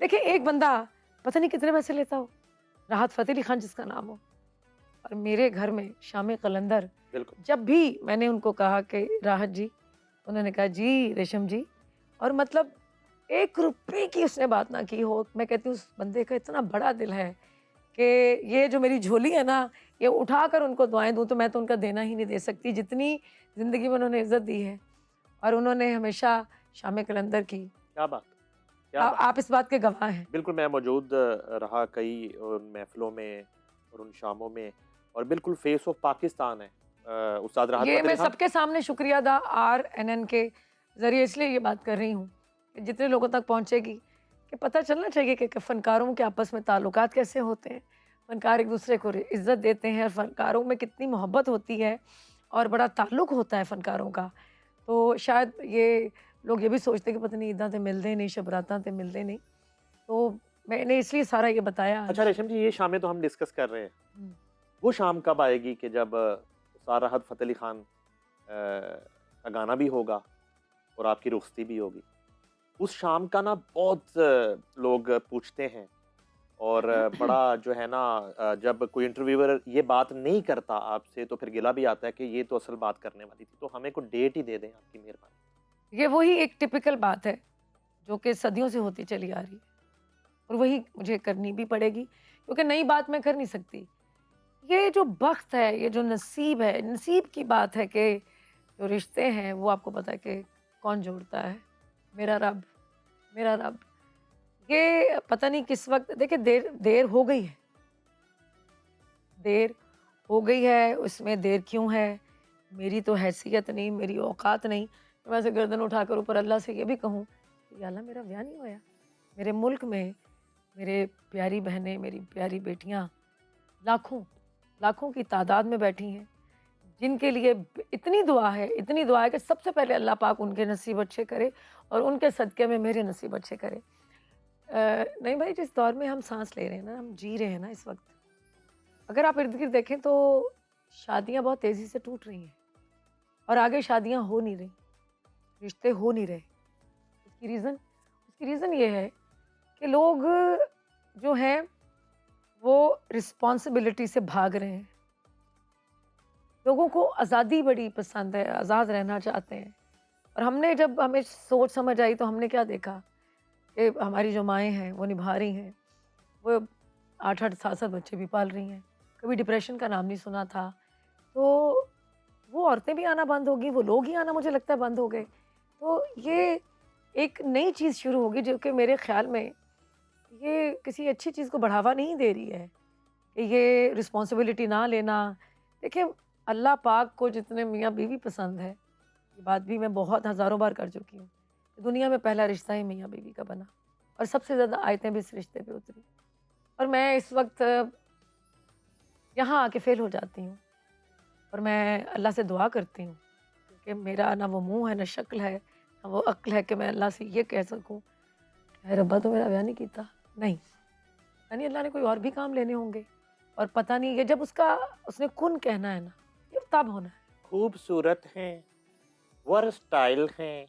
देखिए एक बंदा पता नहीं कितने पैसे लेता हो, राहत फ़तेह अली खान जिसका नाम हो, और मेरे घर में शाम कलंदर, बिल्कुल। जब भी मैंने उनको कहा कि राहत जी, उन्होंने कहा जी रेशम जी, और मतलब 1 रुपए की उसने बात ना की हो। मैं कहती हूँ उस बंदे का इतना बड़ा दिल है कि ये जो मेरी झोली है ना, ये उठाकर उनको दुआएँ दूँ तो मैं तो उनका देना ही नहीं दे सकती, जितनी ज़िंदगी में उन्होंने इज़्ज़त दी है। और उन्होंने हमेशा शाम कलंदर की, क्या बात! क्या बात! आप इस बात के गवाह हैं। बिल्कुल, मैं मौजूद रहा कई उन महफ़िलों में और उन शामों में, और बिल्कुल फ़ेस ऑफ़ पाकिस्तान है उस्ताद राहत ये फ़तेह मैं अली खान। सबके सामने शुक्रिया अदा आरएनएन के ज़रिए इसलिए ये बात कर रही हूँ कि जितने लोगों तक पहुँचेगी, कि पता चलना चाहिए कि फ़नकारों के आपस में ताल्लुकात कैसे होते हैं। फ़नकार एक दूसरे को इज़्ज़त देते हैं और फ़नकारों में कितनी मोहब्बत होती है और बड़ा ताल्लुक होता है फ़नकारों का। तो शायद ये लोग ये भी सोचते हैं कि पता नहीं इदां ते मिलते नहीं, शबरातां ते मिलते नहीं। तो मैंने इसलिए सारा ये बताया अच्छा आज। रेशम जी, ये शामें तो हम डिस्कस कर रहे हैं। हुँ। वो शाम कब आएगी कि जब उस्ताद राहत फ़तेह अली खान का गाना भी होगा और आपकी रुख़्सती भी होगी? उस शाम का ना बहुत लोग पूछते हैं, और बड़ा जो है ना, जब कोई इंटरव्यूअर ये बात नहीं करता आपसे तो फिर गिला भी आता है कि ये तो असल बात करने वाली थी। तो हमें कोई डेट ही दे दें, आपकी मेहरबानी। ये वही एक टिपिकल बात है, जो कि सदियों से होती चली आ रही है और वही मुझे करनी भी पड़ेगी क्योंकि नई बात मैं कर नहीं सकती। ये जो बख़्त है, ये जो नसीब है, नसीब की बात है कि जो रिश्ते हैं वो आपको पता है कि कौन जोड़ता है? मेरा रब, मेरा रब। ये पता नहीं किस वक़्त देखिए देर देर हो गई है, देर हो गई है, उसमें देर क्यों है? मेरी तो हैसियत नहीं, मेरी औकात नहीं, कि मैं ऐसे गर्दन उठाकर ऊपर अल्लाह से ये भी कहूँ, या अल्लाह मेरा ब्याह नहीं होया। मेरे मुल्क में मेरे प्यारी बहनें, मेरी प्यारी बेटियाँ लाखों, लाखों की तादाद में बैठी हैं, जिनके लिए इतनी दुआ है कि सबसे पहले अल्लाह पाक उनके नसीब अच्छे करे और उनके सदक़े में मेरे नसीब अच्छे करे। नहीं भाई, जिस दौर में हम साँस ले रहे हैं ना, हम जी रहे हैं ना इस वक़्त, अगर आप इर्द-गिर्द देखें तो शादियाँ बहुत तेज़ी से टूट रही हैं और आगे शादियाँ हो नहीं रही, रिश्ते हो नहीं रहे। उसकी रीज़न ये है कि लोग जो हैं वो रिस्पॉन्सिबिलिटी से भाग रहे हैं। लोगों को आज़ादी बड़ी पसंद है, आज़ाद रहना चाहते हैं, और हमने जब हमें सोच समझ आई तो हमने क्या देखा कि हमारी जो माएँ हैं वो निभा रही हैं, वो 8-8 7-7 बच्चे भी पाल रही हैं। कभी डिप्रेशन का नाम नहीं सुना था। तो वो औरतें भी आना बंद हो गई, वो लोग ही आना मुझे लगता है बंद हो गए। तो ये एक नई चीज़ शुरू होगी जो कि मेरे ख़्याल में ये किसी अच्छी चीज़ को बढ़ावा नहीं दे रही है, कि ये रिस्पॉन्सिबिलिटी ना लेना। देखिए अल्लाह पाक को जितने मियाँ-बीवी पसंद है, ये बात भी मैं बहुत हज़ारों बार कर चुकी हूँ। दुनिया में पहला रिश्ता ही मियाँ-बीवी का बना और सबसे ज़्यादा आयतें भी इस रिश्ते पे उतरी, और मैं इस वक़्त यहाँ आके फ़ेल हो जाती हूँ और मैं अल्लाह से दुआ करती हूँ कि मेरा ना वो मुँह है, ना शक्ल है, ना वो अक्ल है कि मैं अल्लाह से ये कह सकूँ, "ऐ रब्बा तू मेरा ब्याह नहीं कीता।" नहीं, यानी अल्लाह ने कोई और भी काम लेने होंगे, और पता नहीं ये जब उसने कुन कहना है ना, ये तब होना है। खूबसूरत हैं, वर्सटाइल हैं,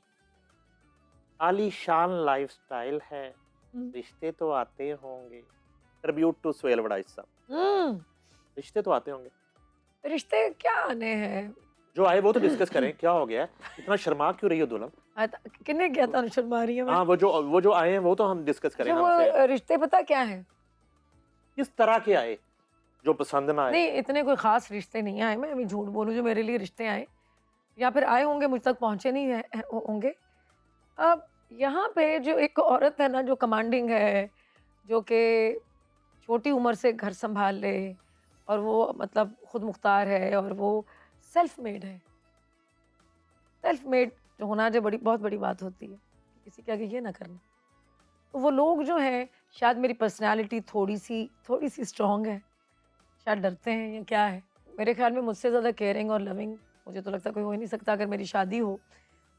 आलीशान लाइफ़स्टाइल है, हुँ। रिश्ते तो आते होंगे। ट्रिब्यूट टू सोहेल वड़ाइच साहब। हुँ, रिश्ते तो आते होंगे। रिश्ते क्या आने हैं? जो आए वो तो डिस्कस करें, क्या हो गया है? इतना शर्मा क्यों रही हो दुल्हन? किन्ने किया ਤੁਹਾਨੂੰ शर्मा रही हूँ मैं? हाँ, वो जो आए हैं वो तो हम डिस्कस करें अच्छा ना वो हमसे। रिश्ते पता क्या है? किस तरह के आए, जो पसंद ना आए? नहीं, इतने कोई ख़ास रिश्ते नहीं आए, मैं अभी झूठ बोलूँ जो मेरे लिए रिश्ते आए, या फिर आए होंगे मुझ तक पहुँचे नहीं हैं होंगे। अब यहाँ पे जो एक औरत है ना जो कमांडिंग है, जो कि छोटी उम्र से घर सँभाल ले और वो मतलब खुद मुख्तार है और वो सेल्फ मेड है। सेल्फ मेड जो होना जो बहुत बड़ी बात होती है, कि किसी के आगे ये ना करना। तो वो लोग जो हैं, शायद मेरी पर्सनैलिटी थोड़ी-सी स्ट्रॉन्ग है, शायद डरते हैं या क्या है। मेरे ख़्याल में मुझसे ज़्यादा केयरिंग और लविंग मुझे तो लगता है कोई हो ही नहीं सकता। अगर मेरी शादी हो,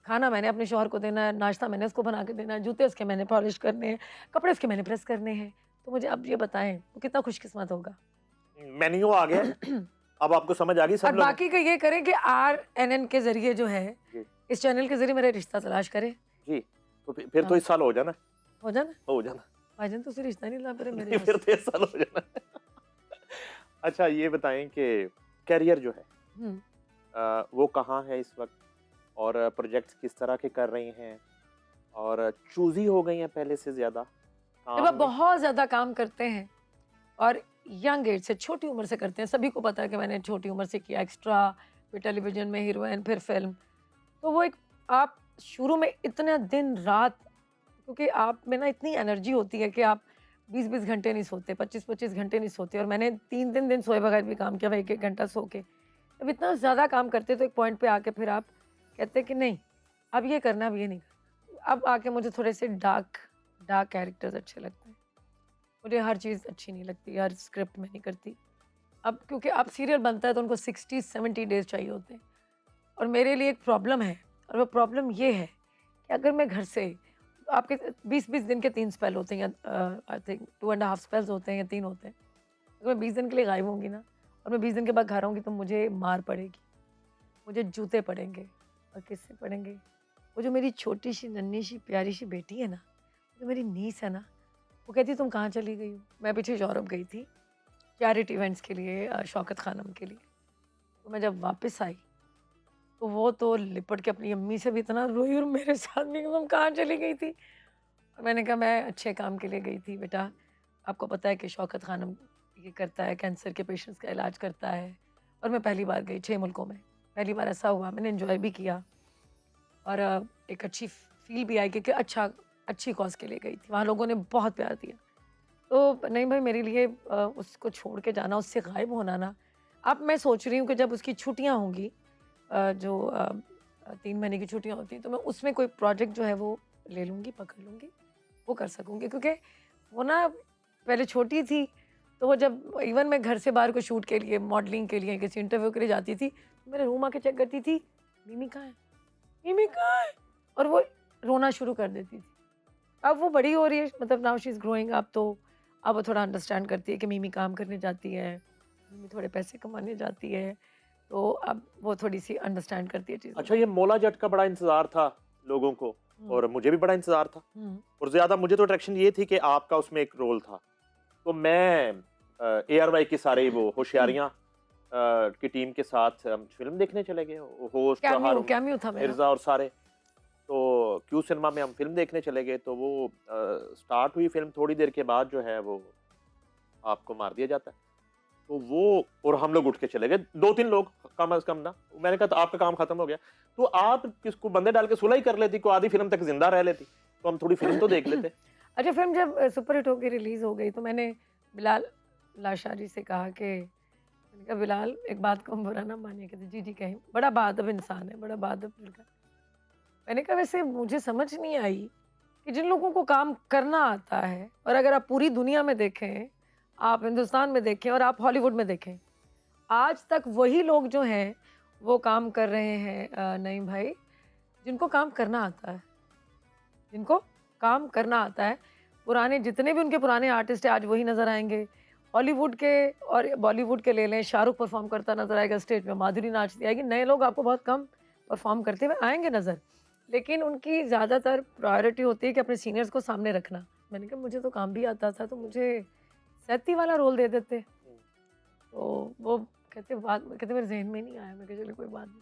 खाना मैंने अपने शौहर को देना है, नाश्ता मैंने उसको बना के देना है, जूते उसके मैंने पॉलिश करने हैं, कपड़े उसके मैंने प्रेस करने हैं। तो मुझे अब ये बताएँ, वो कितना खुशकिस्मत होगा। मेन्यू आ गया है, अब आपको समझ आ गई और सब लोग। बाकी का ये करें कि आरएनएन के ज़रिए जो है, जी, इस चैनल के ज़रिए मेरा रिश्ता तलाश करें। जी। तो फिर तो हाँ, इस साल हो जाना, हो जाना? हो जाना। भाईजान तो उसे रिश्ता नहीं ला पा रहे मेरे नहीं, फिर पास। तो 1 साल हो जाना। अच्छा ये बताएँ कि करियर जो है हुँ। वो कहाँ है इस वक़्त? और प्रोजेक्ट्स किस तरह के कर रही हैं? और चूज़ी हो गई हैं पहले से ज़्यादा जब काम आप में? बहुत ज़्यादा काम करते हैं और यंग एज से, छोटी उम्र से करते हैं, सभी को पता है कि मैंने छोटी उम्र से किया एक्स्ट्रा, फिर टेलीविज़न में हीरोइन, फिर फ़िल्म। तो वो एक आप शुरू में इतना दिन-रात, क्योंकि आप में ना इतनी एनर्जी होती है कि आप 20-20 घंटे नहीं सोते, 25-25 घंटे नहीं सोते और मैंने 3-3 दिन सोए बगैर भी काम किया, मैं 1-1 घंटा सो के। जब इतना ज़्यादा काम करते तो एक पॉइंट पे आके फिर आप कहते हैं कि नहीं, अब ये करना, अब ये नहीं करना। अब आके मुझे थोड़े से डार्क डार्क कैरेक्टर्स अच्छे लगते हैं। मुझे हर चीज़ अच्छी नहीं लगती, हर स्क्रिप्ट मैं नहीं करती। अब क्योंकि अब सीरियल बनता है तो उनको 60-70 डेज़ चाहिए होते हैं और मेरे लिए एक प्रॉब्लम है और वो प्रॉब्लम ये है कि अगर मैं घर से, आपके 20-20 दिन के 3 स्पेल होते हैं या I think 2 and half spells होते हैं या 3 होते हैं। अगर मैं 20 दिन के लिए गायब होंगी ना और मैं 20 दिन के बाद घर आऊँगी तो मुझे मार पड़ेगी, मुझे जूते पड़ेंगे और किससे पड़ेंगे? वो जो मेरी छोटी-सी, नन्ही-सी, प्यारी-सी बेटी है ना, जो मेरी नीस है ना, वो कहती है तुम कहाँ चली गई हो? मैं पीछे यूरोप गई थी चैरिटी इवेंट्स के लिए, शौकत खानम के लिए। तो मैं जब वापस आई तो वो तो लिपट के अपनी अम्मी से भी इतना रोई और मेरे साथ भी कि तुम कहाँ चली गई थी? और मैंने कहा मैं अच्छे काम के लिए गई थी बेटा। आपको पता है कि शौकत खानम ये करता है, कैंसर के पेशेंट्स का इलाज करता है और मैं पहली बार गई 6 मुल्कों में। पहली बार ऐसा हुआ, मैंने एन्जॉय भी किया और एक अच्छी फ़ील भी आई क्योंकि अच्छी कॉज़ के लिए गई थी। वहाँ लोगों ने बहुत प्यार दिया। तो नहीं भाई, मेरे लिए उसको छोड़ के जाना, उससे गायब होना ना, अब मैं सोच रही हूँ कि जब उसकी छुट्टियाँ होंगी, 3 महीने की छुट्टियाँ होती हैं, तो मैं उसमें कोई प्रोजेक्ट जो है वो ले लूँगी, पकड़ लूँगी, वो कर सकूँगी। क्योंकि वो ना पहले छोटी थी, तो वो जब इवन मैं घर से बाहर को शूट के लिए, मॉडलिंग के लिए, किसी इंटरव्यू के लिए जाती थी, तो मेरे रूम आके चेक करती थी, "मिमी कहाँ है? मिमी कहाँ है?" और वो रोना शुरू कर देती थी। अब वो बड़ी हो रही है, मतलब now she is growing up, तो अब वो थोड़ा अंडरस्टैंड करती है कि मिमी काम करने जाती है, मिमी थोड़े पैसे कमाने जाती है, तो अब वो थोड़ी-सी अंडरस्टैंड करती है चीज़ों अच्छा को। ये मौला जट का बड़ा इंतज़ार था लोगों को हुँ, और मुझे भी बड़ा इंतज़ार था हुँ। और ज़्यादा मुझे तो अट्रैक्शन ये थी कि आपका उसमें एक रोल था। तो मैं एआरवाई की सारी वो होशियारियाँ की टीम के साथ हम फ़िल्म देखने चले गए। होस्ट कैमियो हारून कैमियो था मेरा। मिर्ज़ा और सारे। तो क्यू सिनेमा में हम फ़िल्म देखने चले गए तो वो स्टार्ट हुई फ़िल्म थोड़ी देर के बाद जो है वो आपको मार दिया जाता है। तो वो और हम लोग उठ के चले गए 2-3 लोग कम से कम ना। मैंने कहा तो आपका काम खत्म हो गया। तो आप किसको बंदे डाल के सुलह ही कर लेती, कोई आधी फ़िल्म तक ज़िंदा रह लेती। तो हम थोड़ी फ़िल्म तो देख लेते। अच्छा, फ़िल्म जब सुपरहिट होके रिलीज़ हो गई तो मैंने बिलाल लाशारी से कहा कि, मैंने कहा बिलाल एक बात को बुरा ना मानिए। कहते जी, जी कहें। बड़ा बाअदब इंसान है, बड़ा बाअदब लड़का। मैंने कहा वैसे मुझे समझ नहीं आई कि जिन लोगों को काम करना आता है, और अगर आप पूरी दुनिया में देखें, आप हिंदुस्तान में देखें और आप हॉलीवुड में देखें, आज तक वही लोग जो हैं वो काम कर रहे हैं, नईम भाई, जिनको काम करना आता है, जिनको काम करना आता है। पुराने जितने भी उनके पुराने आर्टिस्ट हैं आज वही नज़र आएँगे। हॉलीवुड के और बॉलीवुड के ले लें, शाहरुख परफ़ॉर्म करता नज़र आएगा स्टेज पे, माधुरी नाचती आएगी, नए लोग आपको बहुत कम परफ़ॉर्म करते हुए आएँगे नज़र। लेकिन उनकी ज़्यादातर प्रायोरिटी होती है कि अपने सीनियर्स को सामने रखना। मैंने कहा मुझे तो काम भी आता था, तो मुझे सेती वाला रोल दे देते। तो वो कहते मेरे ज़हन में नहीं आया। मैं कहा चलो कोई बात नहीं।